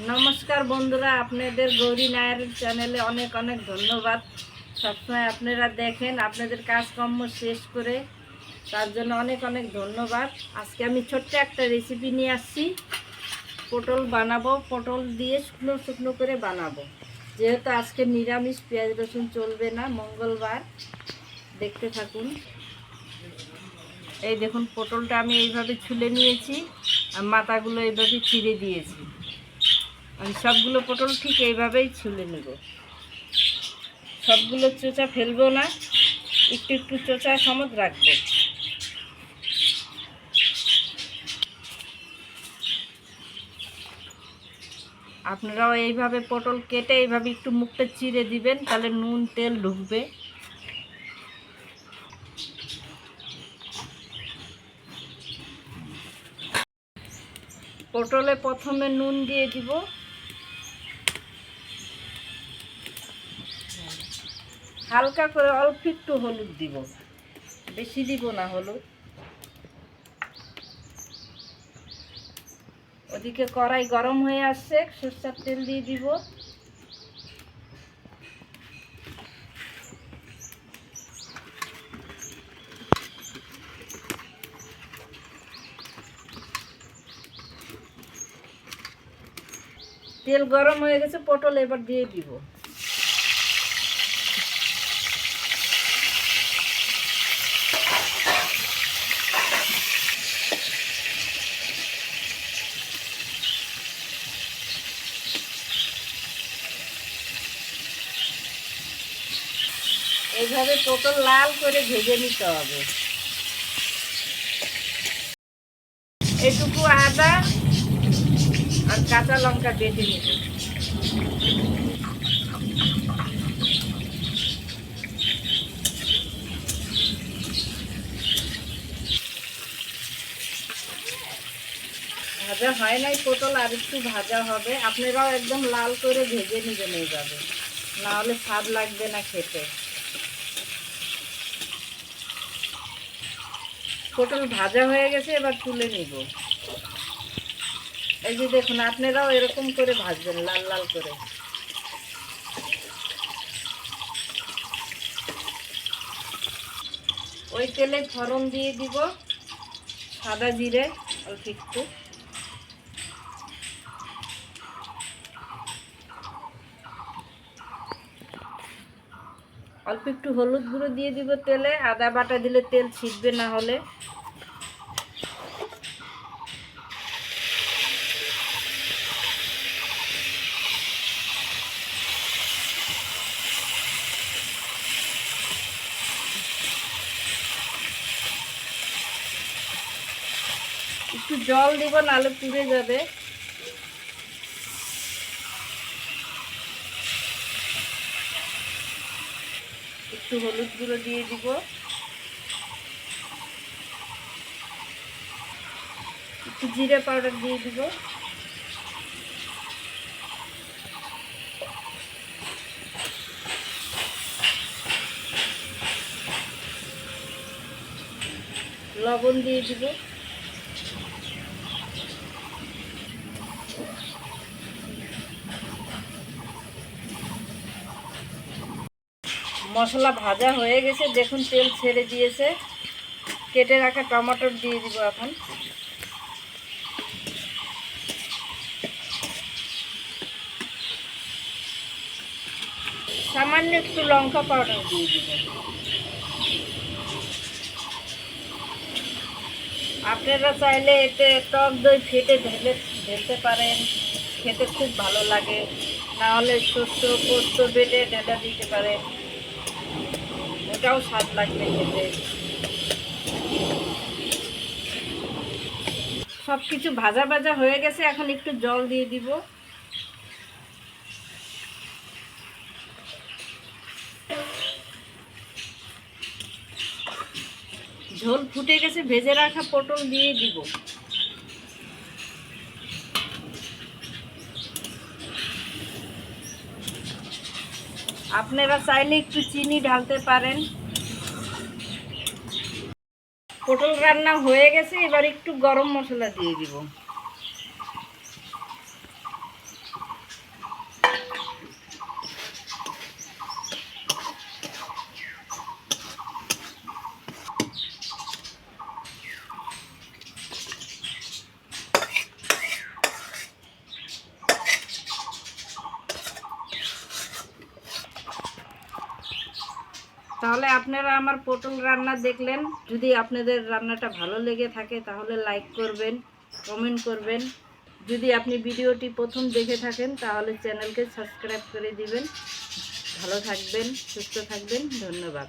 নমস্কার বন্ধুরা, আপনাদের গৌরী নায়ার চ্যানেলে অনেক অনেক ধন্যবাদ। সবসময় আপনারা দেখেন, আপনাদের কাজকর্ম শেষ করে তার জন্য অনেক অনেক ধন্যবাদ। আজকে আমি ছোট্ট একটা রেসিপি নিয়ে আসছি। পটল বানাবো, পটল দিয়ে শুকনো শুকনো করে বানাবো। যেহেতু আজকে নিরামিষ, পেঁয়াজ রসুন চলবে না, মঙ্গলবার। দেখতে থাকুন। এই দেখুন, পটলটা আমি এইভাবে ছুলে নিয়েছি আর মাথাগুলো এইভাবে চিড়ে দিয়েছি। আমি সবগুলো পটল ঠিক এইভাবেই ছুলে নেব। সবগুলো চোচা ফেলবো না, একটু একটু চোচা সমেত রাখবো। আপনারাও এইভাবে পটল কেটে এইভাবে একটু মুখটা চিড়ে দিবেন, তাহলে নুন তেল ঢুকবে। পটলে প্রথমে নুন দিয়ে দিব, হালকা করে অল্প একটু হলুদ দিব, বেশি দিব না হলুদ। ওদিকে কড়াই গরম হয়ে আসছে, সরষের তেল দিয়ে দিব। তেল গরম হয়ে গেছে, পটল এবার দিয়ে দিব। এইভাবে পটল লাল করে ভেজে নিতে হবে। এটুকু আদা আর কাঁচা লঙ্কা বেটে নিব। ভাজা হয় নাই পটল, আর একটু ভাজা হবে। আপনারাও একদম লাল করে ভেজে নেবেন এইভাবে, না হলে স্বাদ লাগবে না খেতে। পটল ভাজা হয়ে গেছে, এবার তুলে নিব। এই যে দেখুন, আপনারাও এরকম করে ভাজবেন, লাল লাল করে। ওই তেলে ফোড়ন দিয়ে দিব, সাদা জিরে অল্প একটু, অল্প একটু হলুদ গুঁড়ো দিয়ে দিব তেলে। আদা বাটা দিলে তেল ছিটবে না হলে। একটু জল দিব, নাহলে পুড়ে যাবে। একটু হলুদ গুঁড়ো দিয়ে দিব, একটু জিরে পাউডার দিয়ে দিব, লবণ দিয়ে দিব। মশলা ভাজা হয়ে গেছে, দেখুন তেল ছেড়ে দিয়েছে। কেটে রাখা টমেটো দিয়ে দিব এখন। সামান্য একটু লঙ্কা পাউডার দিয়ে দিব। আপনারা চাইলে এতে টক দই ফেটে ঢেলতে পারেন, খেতে খুব ভালো লাগে। না হলে শস্য পোস্ত বেটে ঢেলে দিতে পারেন, ওটাও স্বাদ লাগবে খেতে। সব কিছু ভাজা ভাজা হয়ে গেছে, এখন একটু জল দিয়ে দিব। ঝোল ফুটে গেছে, ভেজে রাখা পটল দিয়ে দিব। আপনারা চাইলে একটু চিনি ঢালতে পারেন। পটল রান্না হয়ে গেছে, এবার একটু গরম মশলা দিয়ে দিব। তাহলে আপনারা আমার পটল রান্না দেখলেন। যদি আপনাদের রান্নাটা ভালো লেগে থাকে তাহলে লাইক করবেন, কমেন্ট করবেন। যদি আপনি ভিডিওটি প্রথম দেখে থাকেন তাহলে চ্যানেলকে সাবস্ক্রাইব করে দিবেন। ভালো থাকবেন, সুস্থ থাকবেন। ধন্যবাদ।